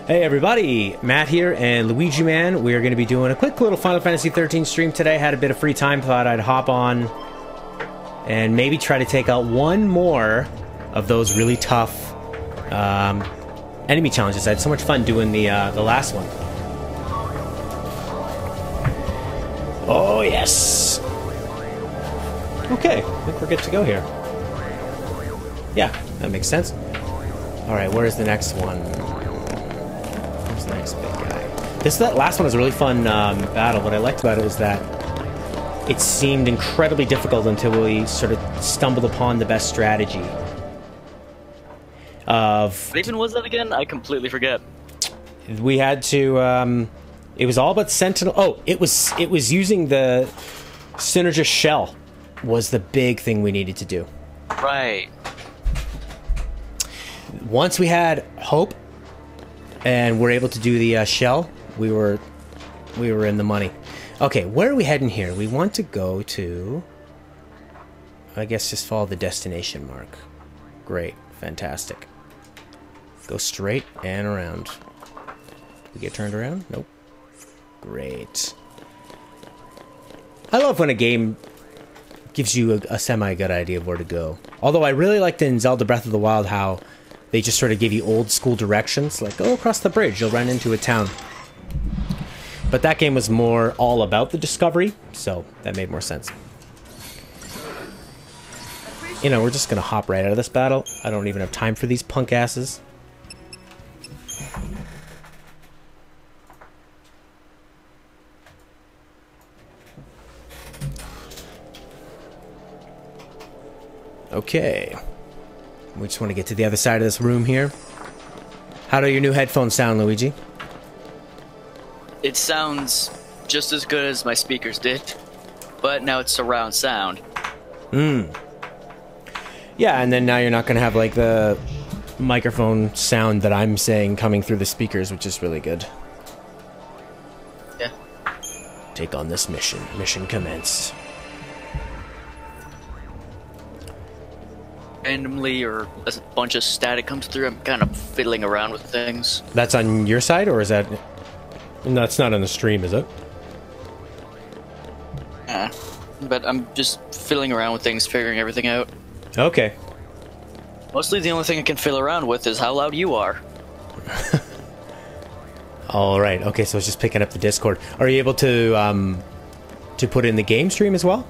Hey everybody, Matt here and Luigi Man. We are going to be doing a quick little Final Fantasy XIII stream today. Had a bit of free time, thought I'd hop on and maybe try to take out one more of those really tough enemy challenges. I had so much fun doing the last one. Oh yes! Okay, I think we're good to go here. Yeah, that makes sense. Alright, where's the next one? Next big guy. That last one was a really fun battle. What I liked about it was that it seemed incredibly difficult until we sort of stumbled upon the best strategy of... What even was that again? I completely forget. We had to... it was all about Sentinel... Oh, it was using the Synergist Shell was the big thing we needed to do. Right. Once we had Hope and we're able to do the shell, we were in the money. Okay, where are we heading here? We want to go to... I guess just follow the destination mark. Great. Fantastic. Go straight and around. Did we get turned around? Nope. Great. I love when a game gives you a semi-good idea of where to go. Although I really liked in Zelda Breath of the Wild how they just sort of give you old school directions, like, go across the bridge, you'll run into a town. But that game was more all about the discovery, so that made more sense. You know, we're just gonna hop right out of this battle. I don't even have time for these punk asses. Okay. We just want to get to the other side of this room here. How do your new headphones sound, Luigi? It sounds just as good as my speakers did, but now it's surround sound. Hmm. Yeah, and then now you're not going to have, like, the microphone sound that I'm saying coming through the speakers, which is really good. Yeah. Take on this mission. Mission commenced. Randomly, or as a bunch of static comes through, I'm kind of fiddling around with things. That's on your side, or is that... No, it's not on the stream, is it? Yeah, but I'm just fiddling around with things, figuring everything out. Okay. Mostly the only thing I can fiddle around with is how loud you are. Alright, okay, so it's just picking up the Discord. Are you able to put in the game stream as well?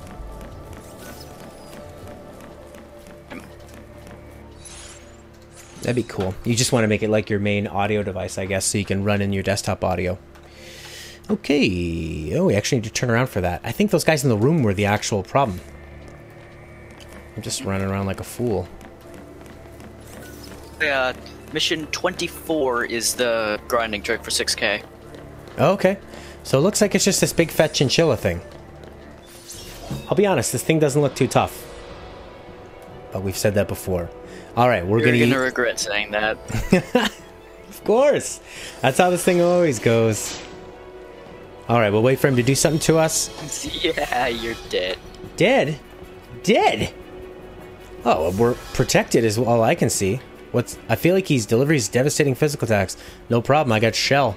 That'd be cool. You just want to make it like your main audio device, I guess, so you can run in your desktop audio. Okay. Oh, we actually need to turn around for that. I think those guys in the room were the actual problem. I'm just running around like a fool. Mission 24 is the grinding trick for 6K. Okay. So it looks like it's just this big fat chinchilla thing. I'll be honest, this thing doesn't look too tough. But we've said that before. Alright, we're You're gonna gonna regret saying that. Of course! That's how this thing always goes. Alright, we'll wait for him to do something to us. Yeah, you're dead. Dead? Dead? Oh, well, we're protected is all I can see. I feel like he's delivers devastating physical attacks. No problem, I got shell.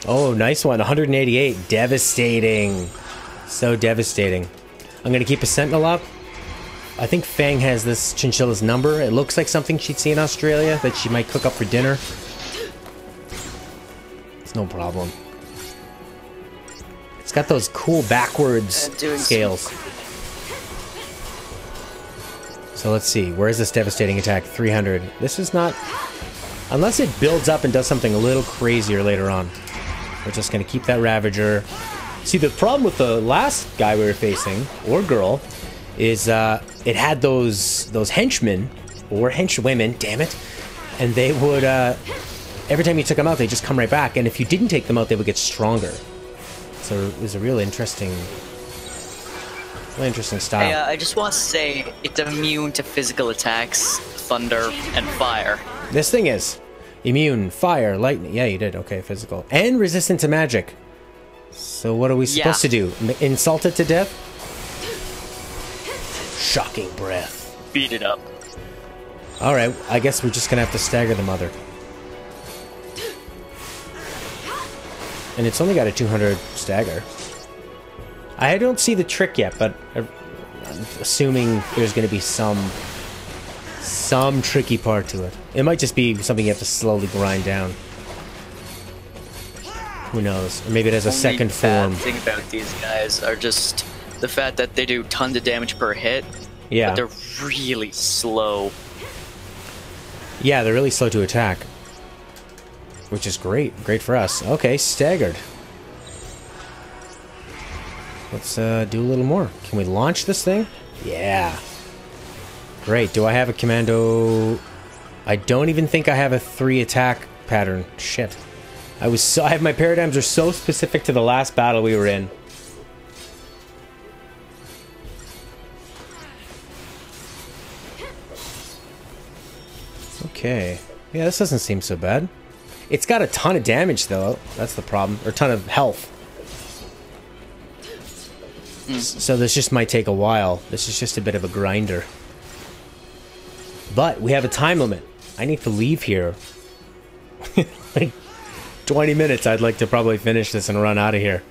Oh, nice one. 188. Devastating. So devastating. I'm gonna keep a sentinel up. I think Fang has this chinchilla's number. It looks like something she'd see in Australia that she might cook up for dinner. It's no problem. It's got those cool backwards scales. So let's see. Where is this devastating attack? 300. This is not... Unless it builds up and does something a little crazier later on. We're just going to keep that Ravager. See, the problem with the last guy we were facing, or girl, is it had those henchmen, or henchwomen, damn it, and they would, every time you took them out, they just come right back, and if you didn't take them out, they would get stronger. So it was a real interesting style. Hey, I just want to say, it's immune to physical attacks, thunder, and fire. This thing is immune, fire, lightning. Yeah, you did. Okay, physical. And resistant to magic. So what are we supposed to do? Insult it to death? Shocking breath. Beat it up. Alright, I guess we're just gonna have to stagger the mother. and it's only got a 200 stagger. I don't see the trick yet, but I'm assuming there's going to be some tricky part to it. It might just be something you have to slowly grind down. Who knows? Or maybe it has a second form. The thing about these guys are just the fact that they do tons of damage per hit. Yeah. But they're really slow. Yeah, they're really slow to attack. Which is great. Great for us. Okay, staggered. Let's do a little more. Can we launch this thing? Yeah. Great. Do I have a commando? I don't even think I have a 3 attack pattern. Shit. I have my paradigms are so specific to the last battle we were in. Okay. Yeah, this doesn't seem so bad. It's got a ton of damage though. That's the problem. Or a ton of health. So this just might take a while. This is just a bit of a grinder. But we have a time limit. I need to leave here. Like 20 minutes. I'd like to probably finish this and run out of here.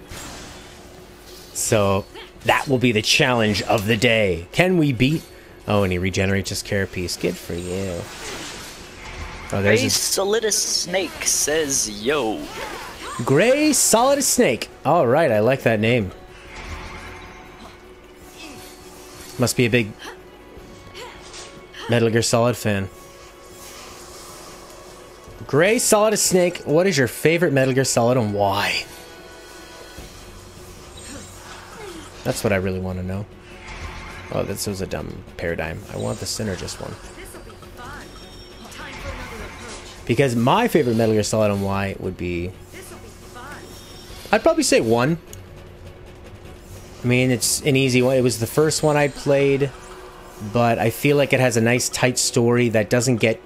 So that will be the challenge of the day. Can we beat... Oh, and he regenerates his carapace. Good for you. Oh, there's Gray Solidus Snake says, yo. Gray Solidus Snake. Alright, I like that name. Must be a big Metal Gear Solid fan. Gray Solidus Snake, what is your favorite Metal Gear Solid and why? That's what I really want to know. Oh, this was a dumb paradigm. I want the synergist one. Because my favorite Metal Gear Solid and why would be... I'd probably say 1. I mean, it's an easy one. It was the first one I played, but I feel like it has a nice tight story that doesn't get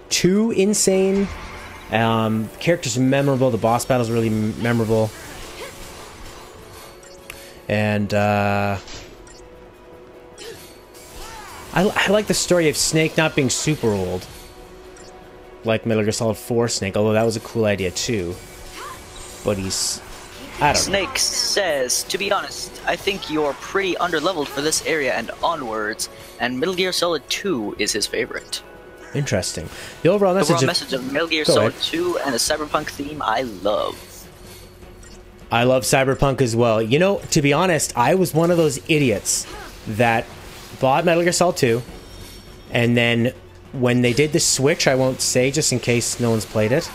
too insane. Characters are memorable. The boss battles are really memorable. And I like the story of Snake not being super old. Like Metal Gear Solid 4 Snake, although that was a cool idea too. But he's... I don't know. Snake says, to be honest, I think you're pretty underleveled for this area and onwards, and Metal Gear Solid 2 is his favorite. Interesting. The overall message, of Metal Gear Go Solid ahead. 2 and the cyberpunk theme I love. I love Cyberpunk as well. You know, to be honest, I was one of those idiots that bought Metal Gear Solid 2, and then when they did the Switch, I won't say just in case no one's played it,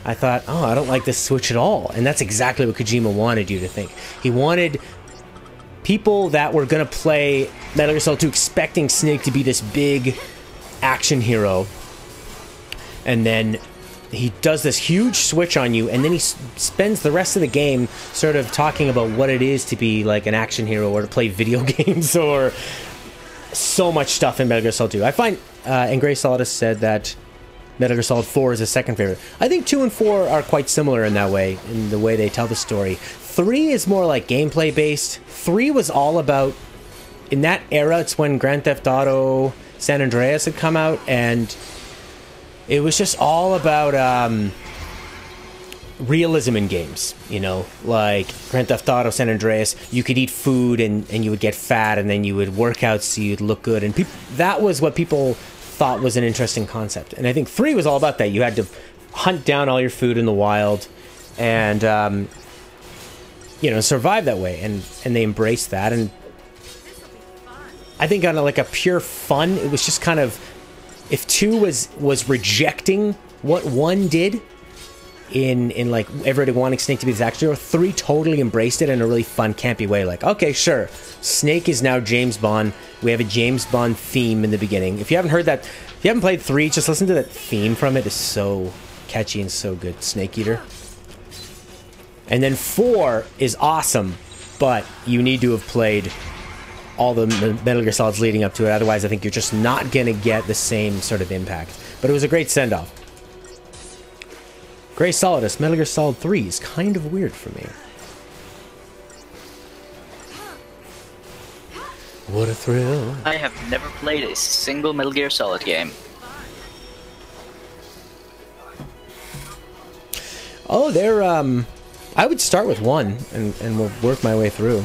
I thought, oh, I don't like this Switch at all. And that's exactly what Kojima wanted you to think. He wanted people that were going to play Metal Gear Solid 2 expecting Snake to be this big action hero. And then he does this huge switch on you, and then he spends the rest of the game sort of talking about what it is to be like an action hero or to play video games or so much stuff in Metal Gear Solid 2. I find, and Gray Solidus said that Metal Gear Solid 4 is his second favorite. I think 2 and 4 are quite similar in that way, in the way they tell the story. 3 is more like gameplay based. 3 was all about, in that era, it's when Grand Theft Auto San Andreas had come out, and it was just all about realism in games, you know, like Grand Theft Auto San Andreas. You could eat food and you would get fat, and then you would work out so you'd look good, and that was what people thought was an interesting concept. And I think 3 was all about that. You had to hunt down all your food in the wild and you know, survive that way, and they embraced that. And I think on a pure fun, it was just kind of, if 2 was rejecting what 1 did in like everybody wanting Snake to be this action hero, 3 totally embraced it in a really fun, campy way. Like, okay, sure, Snake is now James Bond. We have a James Bond theme in the beginning. If you haven't heard that, if you haven't played 3, just listen to that theme from it. It's so catchy and so good. Snake Eater. And then 4 is awesome, but you need to have played all the Metal Gear Solids leading up to it. Otherwise, I think you're just not going to get the same sort of impact. But it was a great send-off. Gray Solidus, Metal Gear Solid 3 is kind of weird for me. What a thrill. I have never played a single Metal Gear Solid game. Oh, they're I would start with 1 and we'll work my way through.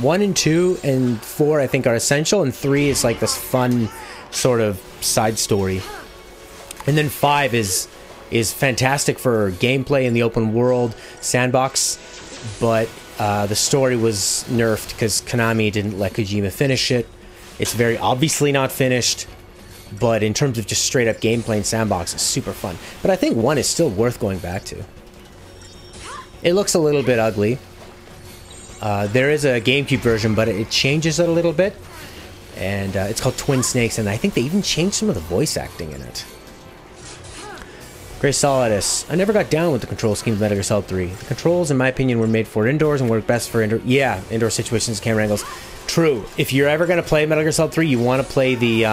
1 and 2 and 4 I think are essential, and 3 is like this fun sort of side story. And then 5 is fantastic for gameplay in the open world sandbox, but the story was nerfed because Konami didn't let Kojima finish it. It's very obviously not finished, but in terms of just straight up gameplay and sandbox, it's super fun. But I think 1 is still worth going back to. It looks a little bit ugly. There is a GameCube version, but it changes it a little bit. And it's called Twin Snakes, and I think they even changed some of the voice acting in it. Grace Solidus. I never got down with the control scheme of Metal Gear Solid 3. The controls, in my opinion, were made for indoors and work best for indoor situations, camera angles. True. If you're ever going to play Metal Gear Solid 3, you want to play the...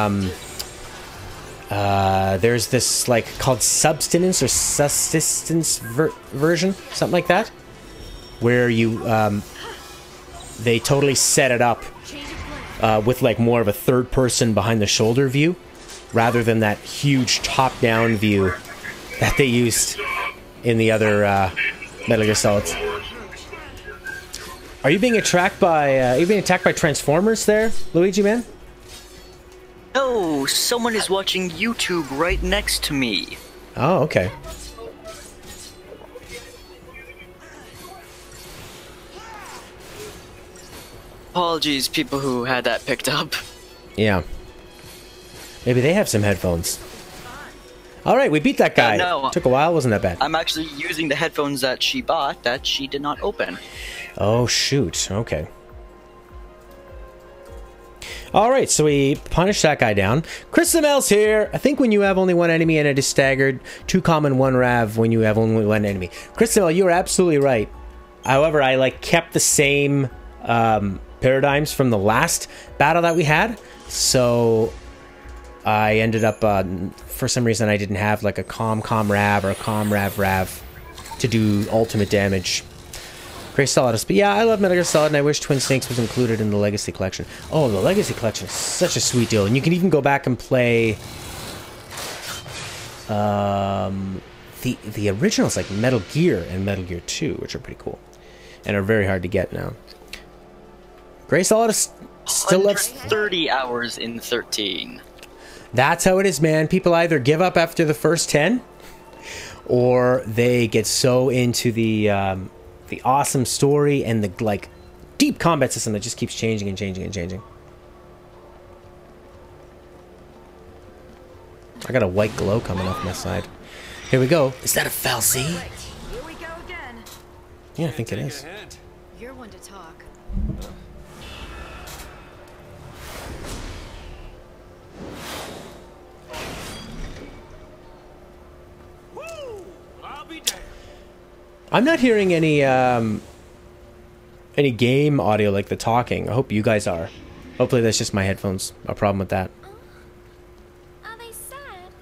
there's this, like, called Subsistence or Subsistence version, something like that, where you, they totally set it up with, like, more of a third-person behind-the-shoulder view, rather than that huge top-down view that they used in the other Metal Gear Solids. Are you being attacked by Transformers there, Luigi, man? No, someone is watching YouTube right next to me. Oh, okay. Apologies, people who had that picked up. Yeah. Maybe they have some headphones. Alright, we beat that guy. No. Took a while, wasn't that bad? I'm actually using the headphones that she bought that she did not open. Oh, shoot. Okay. Alright, so we punished that guy down. XIII's here. I think when you have only one enemy and it is staggered, 2 common, 1 rav when you have only one enemy. XIII, you are absolutely right. However, I kept the same paradigms from the last battle that we had. So I ended up, for some reason, I didn't have like a com rav or a com rav to do ultimate damage. Grace Solidus. But yeah, I love Metal Gear Solid, and I wish Twin Snakes was included in the Legacy Collection. Oh, the Legacy Collection is such a sweet deal. And you can even go back and play the originals like Metal Gear and Metal Gear 2, which are pretty cool. And are very hard to get now. Grace Solidus still loves 30 hours in 13. That's how it is, man. People either give up after the first 10, or they get so into the awesome story and the like deep combat system that just keeps changing and changing and changing. I got a white glow coming off my side. Here we go. Is that a fal'C? Here we go again. Yeah, I think it is. You're one to talk. I'm not hearing any game audio like the talking. I hope you guys are. Hopefully that's just my headphones. A problem with that. Are they sad?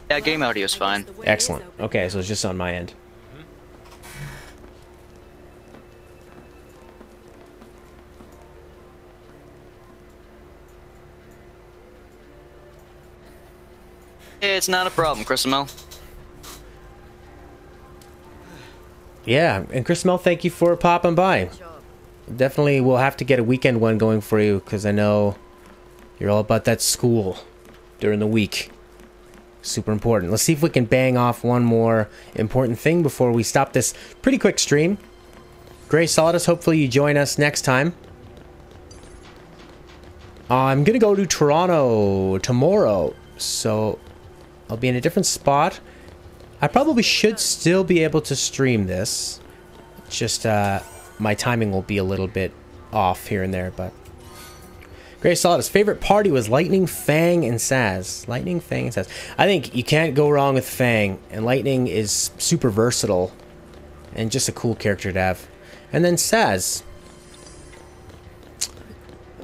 Yeah, game audio is fine. Excellent. Okay, so it's just on my end. It's not a problem, XIII. Yeah, and Chris Mel, thank you for popping by. Definitely we'll have to get a weekend one going for you, because I know you're all about that school during the week. Super important. Let's see if we can bang off one more important thing before we stop this pretty quick stream. Grace Solidus, hopefully you join us next time. I'm going to go to Toronto tomorrow, so I'll be in a different spot. I probably should still be able to stream this. Just, my timing will be a little bit off here and there, but... Grace Solidus, favorite party was Lightning, Fang, and Saz. Lightning, Fang, and Saz. I think you can't go wrong with Fang, and Lightning is super versatile, and just a cool character to have. And then Saz.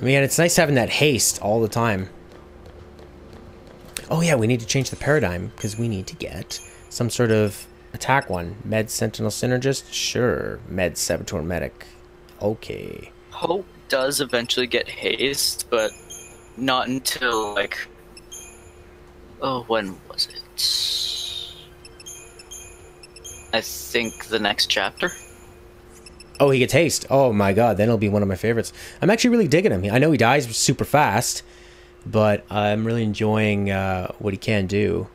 Man, it's nice having that haste all the time. Oh yeah, we need to change the paradigm, because we need to get... some sort of attack one. Med Sentinel Synergist? Sure. Med Saboteur Medic. Okay. Hope does eventually get haste, but not until, like... Oh, when was it? I think the next chapter. Oh, he gets haste. Oh my god, then he'll be one of my favorites. I'm actually really digging him. I know he dies super fast, but I'm really enjoying what he can do.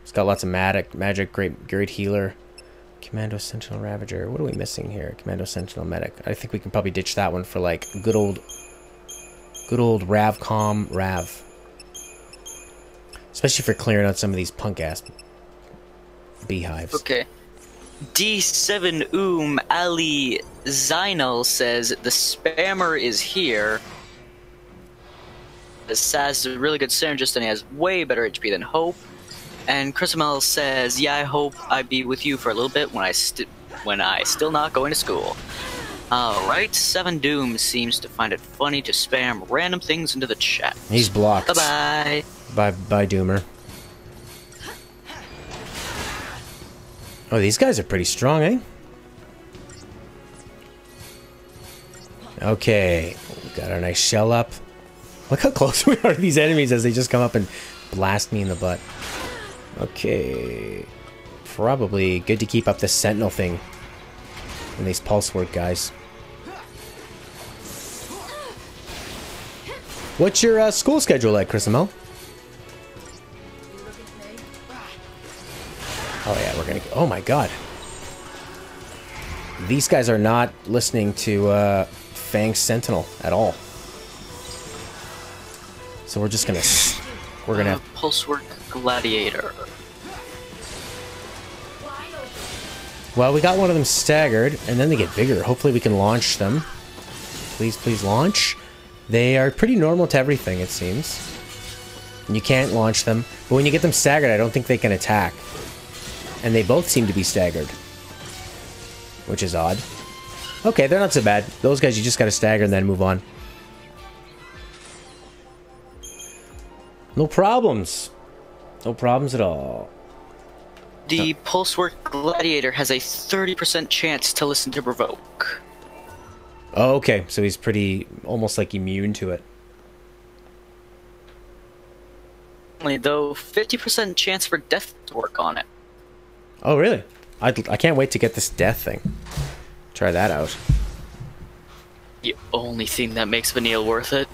He's got lots of magic, great healer. Commando Sentinel Ravager. What are we missing here? Commando Sentinel Medic. I think we can probably ditch that one for like good old Ravcom Rav. Especially for clearing out some of these punk ass beehives. Okay. D7 Ali Zainal says the spammer is here. Saz is a really good synergist and he has way better HP than Hope. And Chrisamel says, yeah, I hope I be with you for a little bit when I still not going to school. Alright, 7 Doom seems to find it funny to spam random things into the chat. He's blocked. Bye-bye. Bye, Doomer. Oh, these guys are pretty strong, eh? Okay, we got our nice shell up. Look how close we are to these enemies as they just come up and blast me in the butt. Okay, probably good to keep up the sentinel thing and these pulse work guys. What's your school schedule like, Chrisamel? Oh yeah, we're gonna. Oh my god, these guys are not listening to Fang's Sentinel at all. So we're just gonna. We're gonna have Pulsework Gladiator. Well, we got one of them staggered, and then they get bigger. Hopefully we can launch them. Please, please launch. They are pretty normal to everything, it seems. And you can't launch them. But when you get them staggered, I don't think they can attack. And they both seem to be staggered. Which is odd. Okay, they're not so bad. Those guys you just gotta stagger and then move on. No problems. No problems at all. The Pulsework Gladiator has a 30% chance to listen to Provoke. Oh, okay. So he's pretty, almost like immune to it. Only though, 50% chance for death to work on it. Oh, really? I can't wait to get this death thing. Try that out. The only thing that makes Vanille worth it.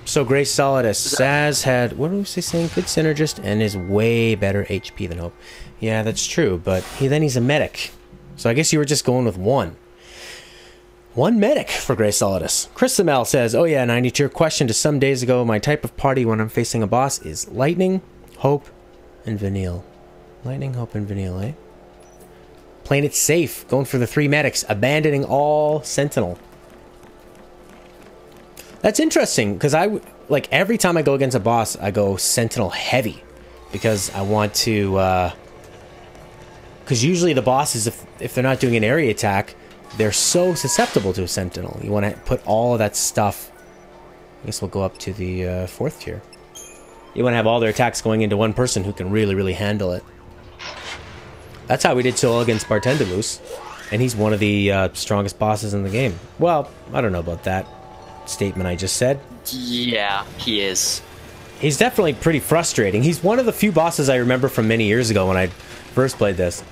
So Grace Solidus. Saz had, what was he saying? Good synergist and is way better HP than Hope. Yeah, that's true, but he's a medic. So I guess you were just going with one. One medic for Grace Solidus. Chrisamel says, oh yeah, 90 to your question to some days ago, my type of party when I'm facing a boss is Lightning, Hope, and Vanille. Lightning, Hope, and Vanille, eh? Playing it safe, going for the 3 medics, abandoning all Sentinel. That's interesting, because like every time I go against a boss, I go Sentinel heavy. Because I want to, because usually the bosses, if they're not doing an area attack, they're so susceptible to a Sentinel. You want to put all of that stuff, I guess we'll go up to the 4th tier. You want to have all their attacks going into one person who can really, really handle it. That's how we did so well against Bartendemoose, and he's one of the strongest bosses in the game. Well, I don't know about that statement I just said. Yeah, he is. He's definitely pretty frustrating. He's one of the few bosses I remember from many years ago when I first played this.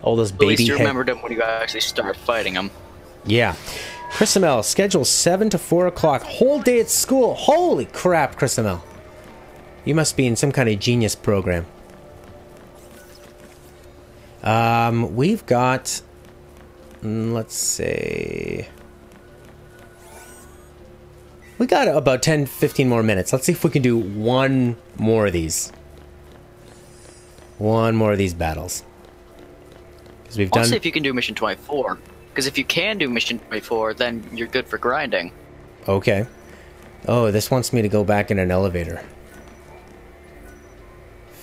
All those baby. At least you remembered him when you actually started fighting him. Yeah. Chrisamel, schedule 7 to 4 o'clock. Whole day at school. Holy crap, Chrisamel. You must be in some kind of genius program. We've got, let's see. We got about 10-15 more minutes. Let's see if we can do one more of these. One more of these battles. Because we've done. See if you can do mission 24. Because if you can do mission 24, then you're good for grinding. Okay. Oh, this wants me to go back in an elevator.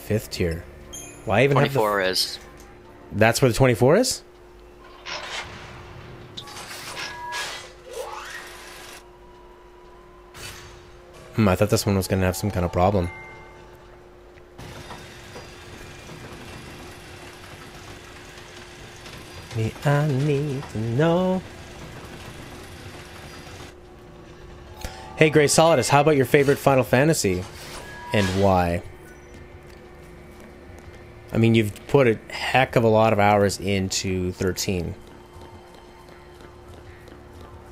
5th tier. Why even 24 have is. That's where the 24 is? I thought this one was going to have some kind of problem. I need to know. Hey, Grey Solidus, how about your favorite Final Fantasy? And why? I mean, you've put a heck of a lot of hours into 13.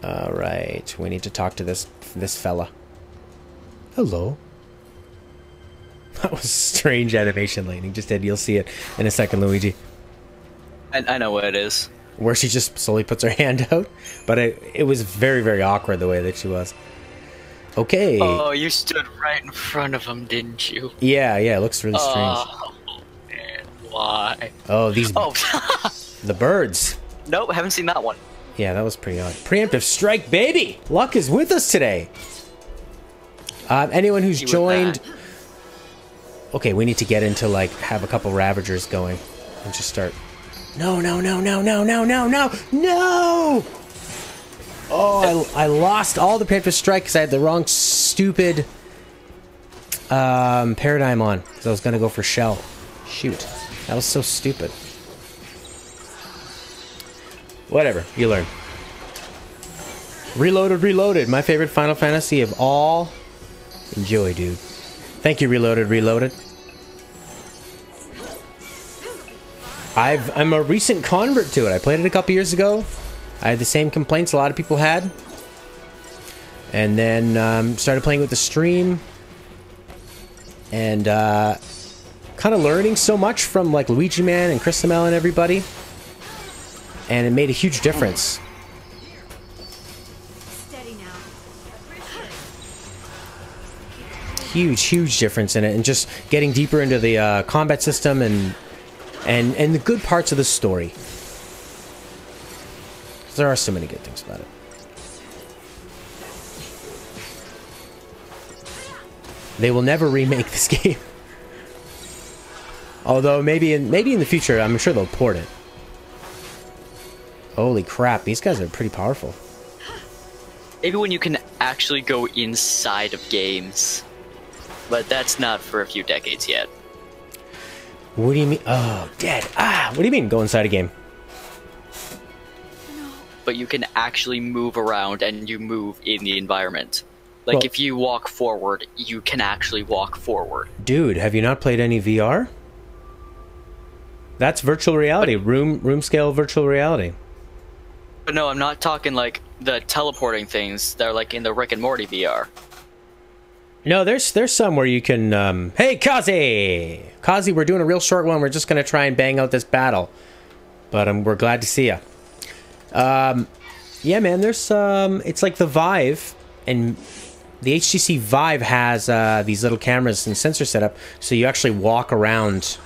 Alright, we need to talk to this fella. Hello. That was strange animation, Lightning just did. You'll see it in a second, Luigi. I know what it is. Where she just slowly puts her hand out. But it was very, very awkward the way that she was. Okay. Oh, you stood right in front of him, didn't you? Yeah, it looks really strange. Oh, man, why? Oh, these... Oh. The birds. Nope, haven't seen that one. Yeah, that was pretty odd. Preemptive strike, baby! Luck is with us today. Anyone who's joined... Okay, we need to get into, like, have a couple Ravagers going. And just start... No, no, no, no, no, no, no, no! No! Oh, I lost all the Preemptive strike because I had the wrong stupid... paradigm on. Because I was going to go for Shell. Shoot. That was so stupid. Whatever, you learn. Reloaded, Reloaded. My favorite Final Fantasy of all. Enjoy, dude. Thank you, Reloaded, Reloaded. I'm a recent convert to it. I played it a couple years ago. I had the same complaints a lot of people had. And then started playing with the stream. And kind of learning so much from like Luigi Man and XIII and everybody. And it made a huge difference. Steady now. Huge, huge difference in it. And just getting deeper into the combat system and the good parts of the story. There are so many good things about it. They will never remake this game. Although maybe in the future, I'm sure they'll port it. Holy crap, these guys are pretty powerful. Maybe when you can actually go inside of games. But that's not for a few decades yet. What do you mean? Oh, dead. Ah, what do you mean go inside a game? But you can actually move around and you move in the environment. Like Well- if you walk forward, you can actually walk forward. Dude, have you not played any VR? That's virtual reality, room scale virtual reality. But no, I'm not talking like the teleporting things. They're like in the Rick and Morty VR. No, there's some where you can, hey, Kazi! Kazi, we're doing a real short one. We're just going to try and bang out this battle. But we're glad to see ya. Yeah, man, there's, it's like the Vive, and the HTC Vive has, these little cameras and sensor setup, so you actually walk around,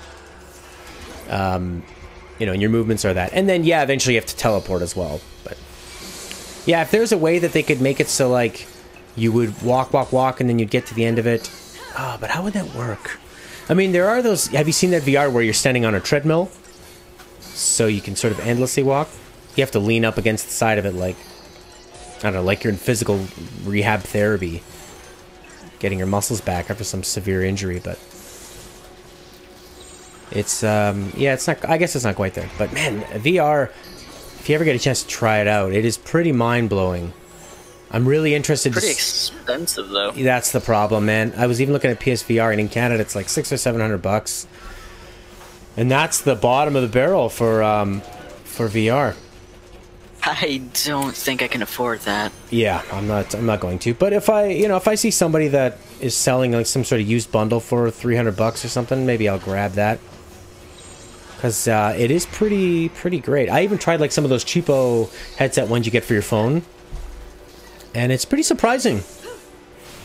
you know, and your movements are that. And then, yeah, eventually you have to teleport as well. But, yeah, if there's a way that they could make it so, like, you would walk, and then you'd get to the end of it. Oh, but how would that work? I mean, there are those... Have you seen that VR where you're standing on a treadmill? So you can sort of endlessly walk? You have to lean up against the side of it like... I don't know, like you're in physical rehab therapy. Getting your muscles back after some severe injury, but... It's, yeah, it's not... I guess it's not quite there. But, man, VR... If you ever get a chance to try it out, it is pretty mind-blowing. I'm really interested. Pretty expensive though. That's the problem, man. I was even looking at PSVR, and in Canada it's like $600 or $700, and that's the bottom of the barrel for VR. I don't think I can afford that. Yeah, I'm not going to. But if I see somebody that is selling like some sort of used bundle for $300 or something, maybe I'll grab that. Because it is pretty great. I even tried like some of those cheapo headset ones you get for your phone. And it's pretty surprising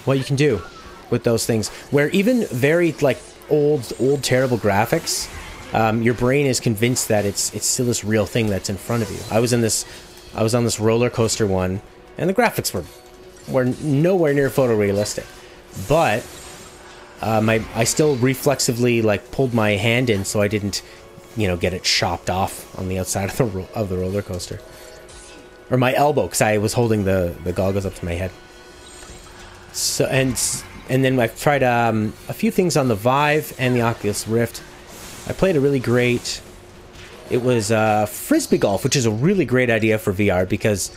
what you can do with those things. Where even very like old terrible graphics, your brain is convinced that it's still this real thing that's in front of you. I was on this roller coaster one, and the graphics were nowhere near photorealistic. But I still reflexively like pulled my hand in so I didn't, get it chopped off on the outside of the roller coaster. Or my elbow, because I was holding the goggles up to my head. So and then I've tried a few things on the Vive and the Oculus Rift. I played a really great It was frisbee golf, which is a really great idea for VR because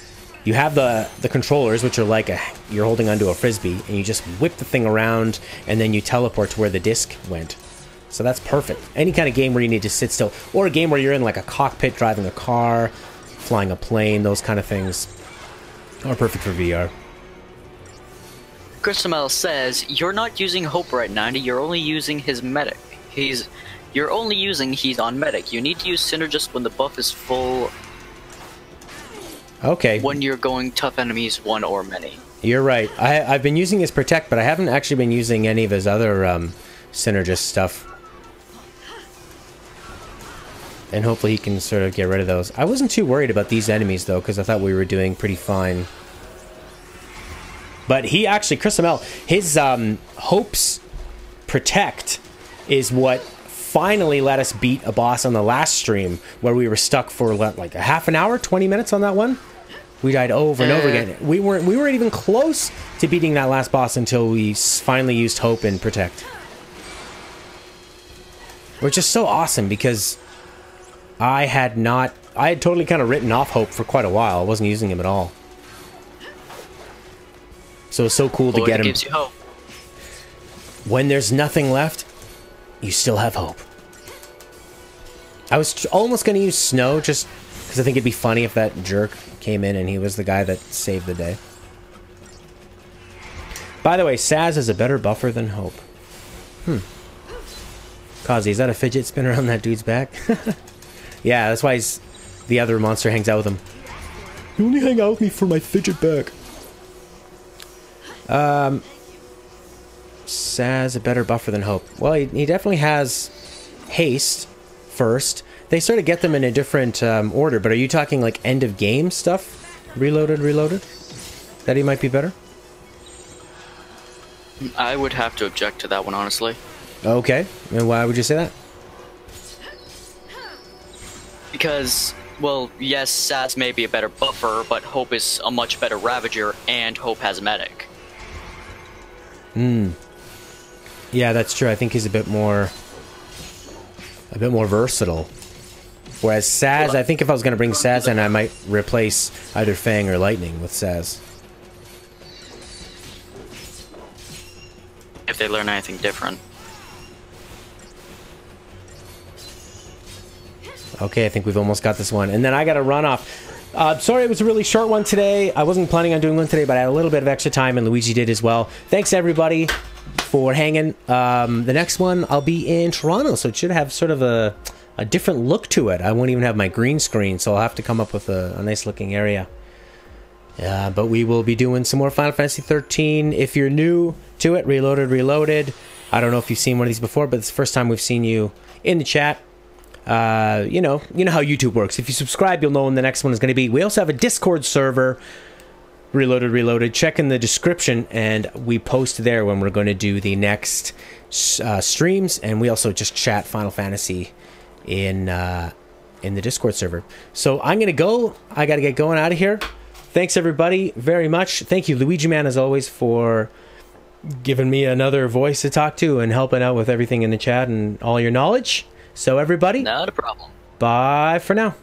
you have the controllers, which are like you're holding onto a frisbee, and you just whip the thing around, and then you teleport to where the disc went. So that's perfect. Any kind of game where you need to sit still, or a game where you're in like a cockpit driving a car, flying a plane, those kind of things are perfect for VR. Chrisamel says, you're not using Hope right now, you're only using his medic. He's on medic. You need to use Synergist when the buff is full. Okay. When you're going tough enemies, one or many. You're right. I've been using his Protect, but I haven't actually been using any of his other Synergist stuff. And hopefully he can sort of get rid of those. I wasn't too worried about these enemies, though, because I thought we were doing pretty fine. But he actually, Chrisamel, his Hope's Protect is what finally let us beat a boss on the last stream, where we were stuck for like a half an hour, 20 minutes on that one. We died over and over again. We weren't even close to beating that last boss until we finally used Hope and Protect. Which is so awesome because I had totally kind of written off Hope for quite a while. I wasn't using him at all. So it's so cool to get him. Gives you hope. When there's nothing left, you still have hope. I was almost going to use Snow just because I think it'd be funny if that jerk came in and he was the guy that saved the day. By the way, Saz is a better buffer than Hope. Kazi, is that a fidget spinner on that dude's back? Yeah, that's why the other monster hangs out with him. You only hang out with me for my fidget back. Saz a better buffer than Hope. Well, he definitely has haste first. They sort of get them in a different order, but are you talking like end of game stuff? Reloaded? That he might be better? I would have to object to that one, honestly. Okay, and why would you say that? Because, well, yes, Saz may be a better buffer, but Hope is a much better Ravager, and Hope has medic. Yeah, that's true. I think he's a bit more versatile. Whereas Saz, I think if I was going to bring Saz in, I might replace either Fang or Lightning with Saz. If they learn anything different. Okay, I think we've almost got this one. And then I got to run off. Sorry, it was a really short one today. I wasn't planning on doing one today, but I had a little bit of extra time, and Luigi did as well. Thanks, everybody, for hanging. The next one, I'll be in Toronto, so it should have sort of a different look to it. I won't even have my green screen, so I'll have to come up with a nice-looking area. But we will be doing some more Final Fantasy 13. If you're new to it, Reloaded. I don't know if you've seen one of these before, but it's the first time we've seen you in the chat. You know how YouTube works. If you subscribe, you'll know when the next one is going to be. We also have a Discord server, Reloaded. Check in the description, and we post there when we're going to do the next streams, and we also just chat Final Fantasy in the Discord server. So I'm going to go. I got to get going out of here. Thanks, everybody, very much. Thank you, Luigi Man, as always, for giving me another voice to talk to and helping out with everything in the chat and all your knowledge. So everybody, Not a problem. bye for now.